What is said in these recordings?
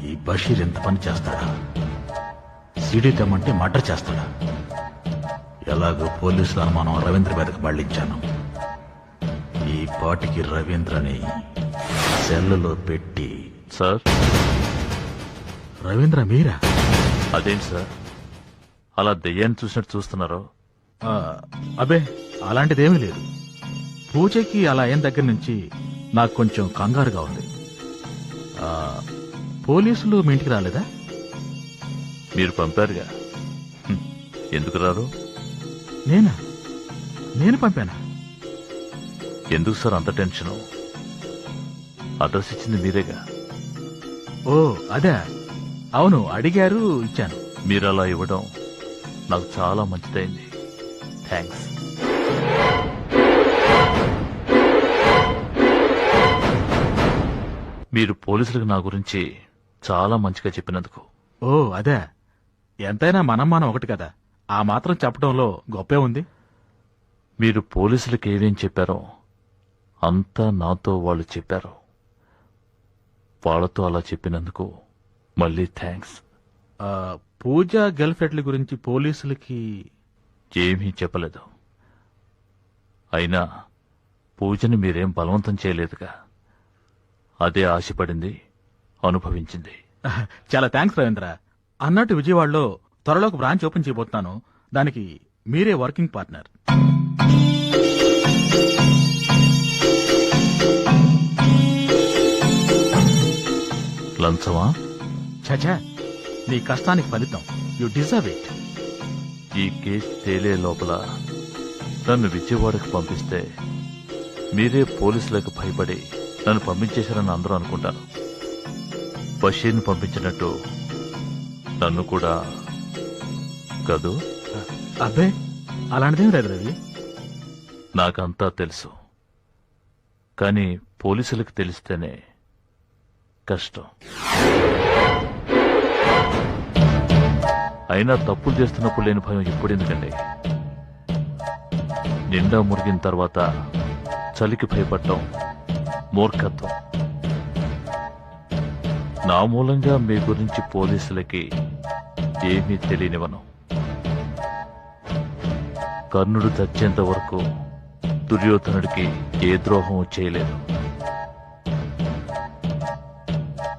ఈ బషీర్ ఎంత పని చేస్తాడా? సీడీ తెమ్మంటే మర్డర్ చేస్తాడా? ఎలాగో పోలీసుల అనుమానం రవీంద్ర మీదకి మళ్లించాను. ఈ పాటికి రవీంద్రని సెల్లులో పెట్టి. సార్, రవీంద్ర మీరా? అదేంటి సార్ అలా దెయ్యాన్ని చూసినట్టు చూస్తున్నారు? అబే, అలాంటిదేమీ లేదు. పూజకి అలా అయిన దగ్గర నుంచి నాకు కొంచెం కంగారుగా ఉంది. పోలీసులు మీ ఇంటికి రాలేదా? మీరు పంపారుగా, ఎందుకు రారు? నేను పంపానా? ఎందుకు సార్ అంత టెన్షను? అడ్రస్ ఇచ్చింది మీరేగా. ఓ అదే, అవును, అడిగారు, ఇచ్చాను. మీరు అలా ఇవ్వడం నాకు చాలా మంచిదైంది. థ్యాంక్స్. మీరు పోలీసులకు నా గురించి చాలా మంచిగా చెప్పినందుకు. ఓ అదే, ఎంతైనా మనం ఒకటి కదా, ఆ మాత్రం చెప్పడంలో గొప్పే ఉంది. మీరు పోలీసులకు ఏమేం చెప్పారో అంతా నాతో వాళ్ళు చెప్పారు. వాళ్ళతో అలా చెప్పినందుకు మళ్ళీ థ్యాంక్స్. పూజ గర్ల్ ఫ్రెండ్ల గురించి పోలీసులకి ఏమీ చెప్పలేదు. అయినా పూజని మీరేం బలవంతం చేయలేదుగా. అదే ఆశపడింది, అనుభవించింది. చాలా థ్యాంక్స్ రవీంద్ర. అన్నట్టు విజయవాడలో త్వరలో ఒక బ్రాంచ్ ఓపెన్ చేయబోతున్నాను. దానికి మీరే వర్కింగ్ పార్ట్నర్. లంచమా? చచా, నీ కష్టానికి ఫలితం. You deserve it. ఈ కేసు తేలే లోపల నన్ను విజయవాడకు పంపిస్తే మీరే పోలీసులకు భయపడి నన్ను పంపించేశారని అందరూ అనుకుంటారు. బషీర్ని పంపించినట్టు నన్ను కూడా కదూ? అబ్బే, అలాంటిదేం లేదు రవి. నాకంతా తెలుసు, కానీ పోలీసులకు తెలిస్తేనే కష్టం. అయినా తప్పులు చేస్తున్నప్పుడు లేని భయం ఇప్పుడు ఎందుకండి? నిండా మురిగిన తర్వాత చలికి భయపడటం మూర్ఖత్వం. నా మూలంగా మీ గురించి పోలీసులకి ఏమీ తెలియనివ్వను. కర్ణుడు చచ్చేంత వరకు దుర్యోధనుడికి ఏ ద్రోహం చేయలేదు.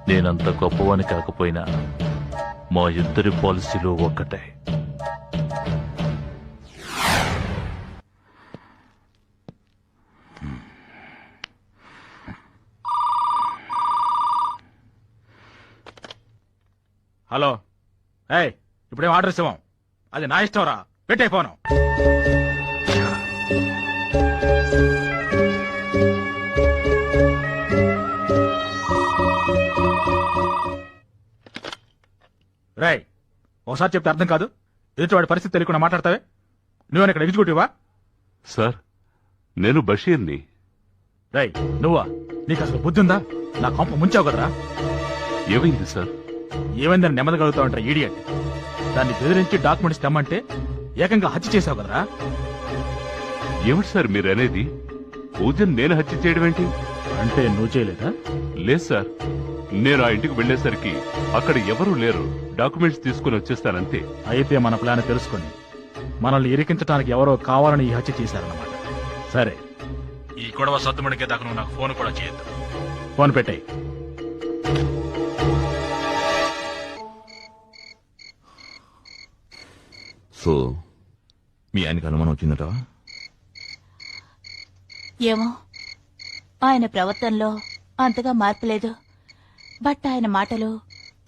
నేనంత గొప్పవాని కాకపోయినా మా ఇద్దరి పాలసీలు ఒక్కటే. హలో, ఏయ్, ఇప్పుడేం ఆర్డర్ ఇస్తాం? అది నా ఇష్టం రా, పెట్టేపోను. రేయ్, ఒకసారి చెప్తే అర్థం కాదు. ఎదుటివాడి పరిస్థితి తెలియకుండా మాట్లాడతావే. నువ్వేనా ఇక్కడ ఎగ్జిక్యూటివా? సార్, నేను బషీర్ని. రేయ్, నువ్వా? నీకు అసలు బుద్ధి ఉందా? నా కొంప ముంచావు కదరా. ఏమైంది సార్? ఏమైందని నెమ్మదిగలుగుతావంటారా ఈడియట్? దాన్ని బెదిరించి డాక్యుమెంట్స్ తెమ్మంటే ఏకంగా హత్య చేసావు కదరా. ఏమిటి సార్ మీరు అనేది? పూజను నేను హత్య చేయడం ఏంటి? అంటే నువ్వు చేయలేదా? లేదు సార్, నేను ఆ ఇంటికి వెళ్లేసరికి అక్కడ ఎవరూ లేరు. డాక్యుమెంట్స్ తీసుకుని వచ్చేస్తానంతే. అయితే మన ప్లాన్ తెలుసుకొని మనల్ని ఇరికించడానికి ఎవరో కావాలని ఈ హత్య చేశారన్నమాట. సరే, ఈ గొడవ సద్దుమడికే దాకా నువ్వు నాకు ఫోన్ కూడా చేయొద్దు. ఫోన్ పెట్టాయి. సో మీ ఆయనకి అనుమానం వచ్చిందట? ఏమో, ఆయన ప్రవర్తనలో అంతగా మార్పు లేదు. బట్ ఆయన మాటలు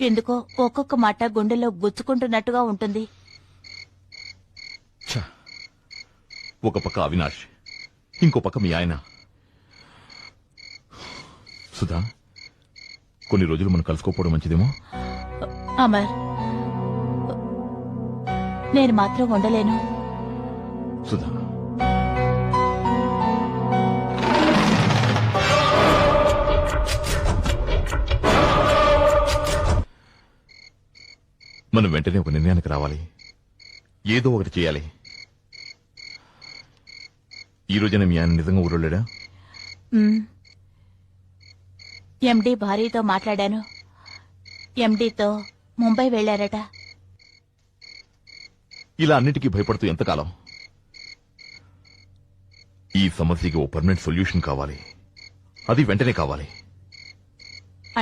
ఎందుకో ఒక్కొక్క మాట గుండెల్లో గుచ్చుకుంటున్నట్టుగా ఉంటుంది. ఒక పక్క అవినాష్, ఇంకో పక్క మీ ఆయన. సుధా, కొన్ని రోజులు మనం కలుసుకోపోవడం మంచిదేమో. అమర్, నేను మాత్రం ఉండలేను. సుధా, మనం వెంటనే ఒక నిర్ణయానికి రావాలి. ఏదో ఒకటి చేయాలి. ఈ రోజున మీ ఆయన నిజంగా ఊరలేడా? ఎండి భార్యతో మాట్లాడాను. ఎండితో ముంబై వెళ్లారట. ఇలా అన్నిటికీ భయపడుతూ ఎంతకాలం? ఈ సమస్యకి ఓ పర్మనెంట్ సొల్యూషన్ కావాలి. అది వెంటనే కావాలి.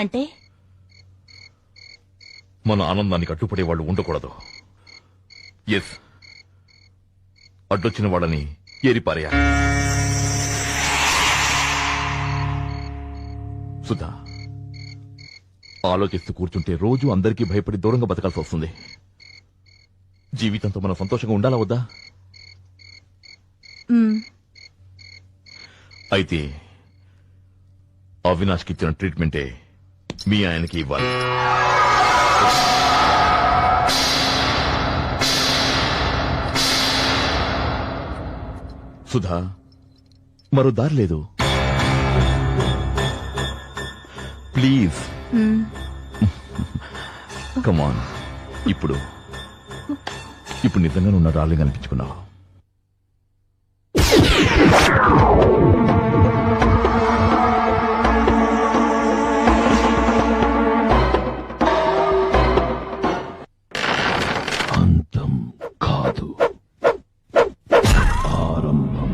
అంటే మన ఆనందానికి అడ్డుపడే వాళ్ళు ఉండకూడదు. ఎస్, అడ్డొచ్చిన వాళ్ళని ఏరిపారేయాలి. సుధా, ఆలోచిస్తూ కూర్చుంటే రోజు అందరికీ భయపడి దూరంగా బతకాల్సి వస్తుంది. జీవితంతో మనం సంతోషంగా ఉండాలా వద్దా? మ్, అయితే అవినాష్కి ఇచ్చిన ట్రీట్మెంటే మీ ఆయనకి ఇవ్వాలి. సుధా, మరో దారి లేదు. ప్లీజ్ మ్. కమాన్. ఇప్పుడు నిజంగా నువ్వు నా డార్లింగ్ అనిపించుకున్నావు. అంతం కాదు, ఆరంభం.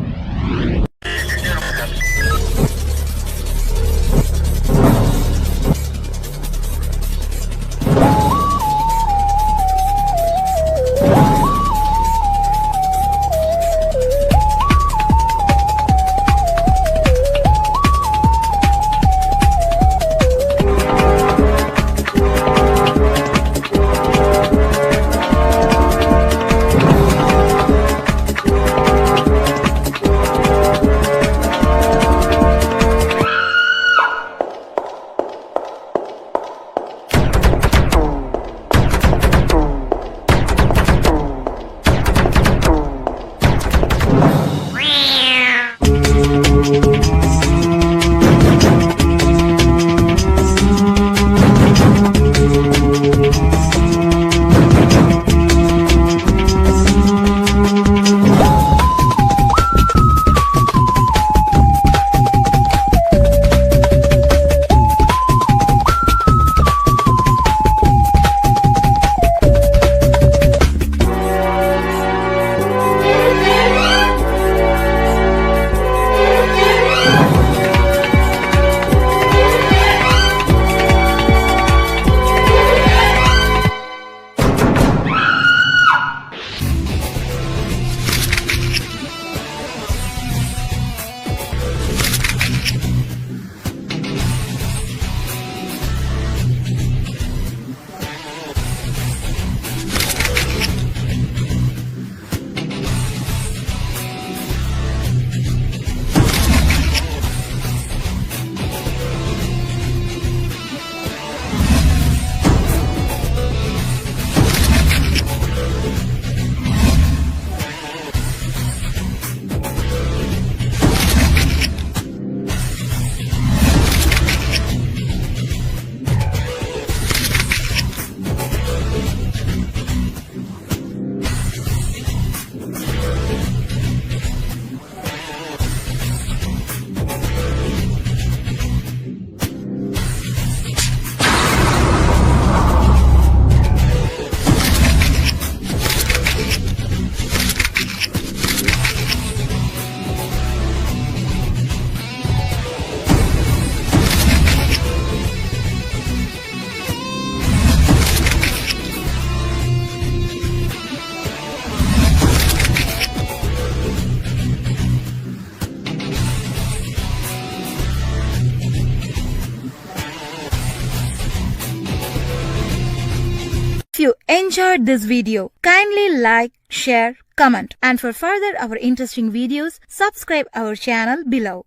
If you enjoyed this video, kindly like, share, comment, and for further our interesting videos, subscribe our channel below.